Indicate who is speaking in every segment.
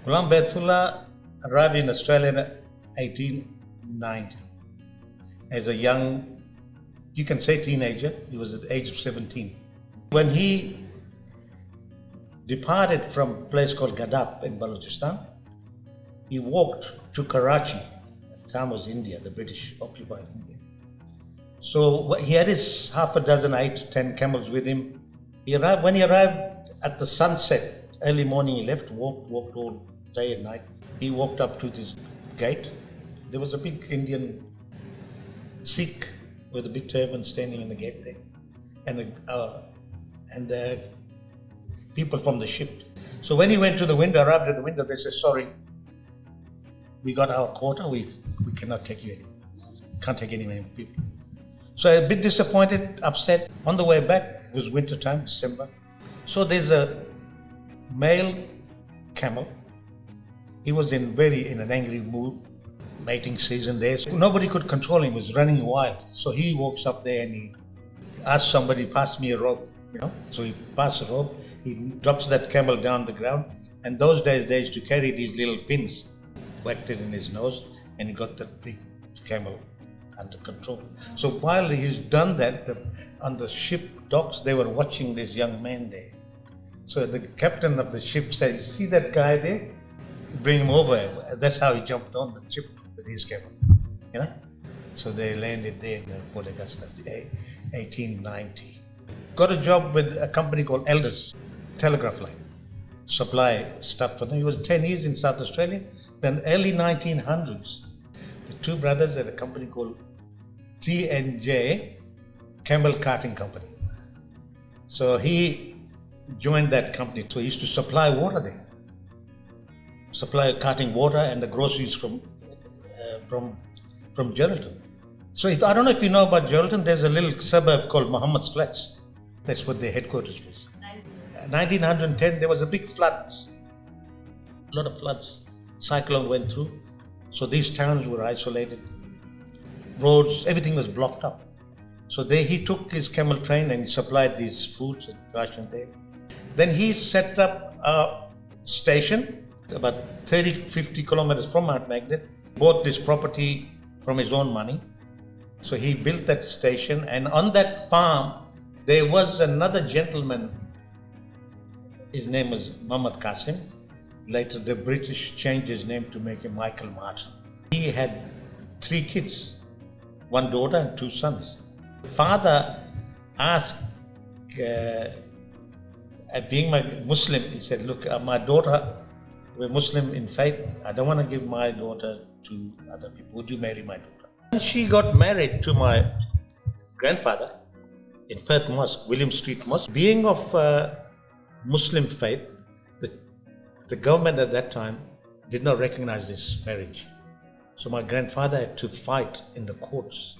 Speaker 1: Ghulam Baitullah arrived in Australia in 1890 as a young, you can say teenager. He was at the age of 17. When he departed from a place called Gadap in Balochistan, he walked to Karachi. At the time was India, the British occupied India. So he had his half a dozen, 8 to 10 camels with him. When he arrived at the sunset, early morning he left, walked all day and night. He walked up to this gate. There was a big Indian Sikh with a big turban standing in the gate there. And the people from the ship. So when he went to the window, arrived at the window, they said, sorry, we got our quota, we cannot take you anymore. Can't take any more people. So a bit disappointed, upset. On the way back, it was winter time, December. So there's a male camel. He was in an angry mood, mating season there. So nobody could control him, he was running wild. So he walks up there and he asked somebody, pass me a rope, So he passed the rope, he drops that camel down the ground. And those days they used to carry these little pins, whacked it in his nose, and he got the big camel under control. So while he's done that, on the ship docks, they were watching this young man there. So the captain of the ship said, you see that guy there? Bring him over. That's how he jumped on the ship with his camel, So they landed there in Port Augusta, 1890. Got a job with a company called Elders, telegraph line, supply stuff for them. He was 10 years in South Australia. Then early 1900s, the two brothers had a company called T&J Camel Carting Company. So he joined that company. So he used to supply water there. Carting water and the groceries from Geraldton. So I don't know if you know about Geraldton, there's a little suburb called Muhammad's Flats. That's what their headquarters was. 1910, there was a big floods, a lot of floods. Cyclone went through. So these towns were isolated. Roads, everything was blocked up. So he took his camel train and he supplied these foods and ration there. Then he set up a station about 50 kilometers from Mount Magnet, bought this property from his own money. So he built that station, and on that farm, there was another gentleman. His name was Muhammad Qasim. Later, the British changed his name to make him Michael Martin. He had 3 kids, 1 daughter and 2 sons. Father asked, being my Muslim, he said, look, my daughter, we're Muslim in faith. I don't want to give my daughter to other people. Would you marry my daughter? And she got married to my grandfather in Perth Mosque, William Street Mosque. Being of Muslim faith, the government at that time did not recognize this marriage. So my grandfather had to fight in the courts.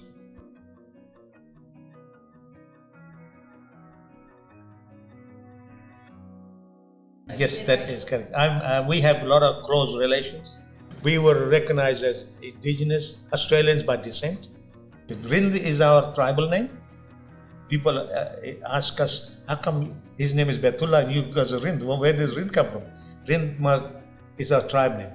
Speaker 1: Yes, that is correct. We have a lot of close relations. We were recognized as Indigenous Australians by descent. Rind is our tribal name. People ask us, how come his name is Baitullah and you guys are Rind? Well, where does Rind come from? Rind is our tribe name.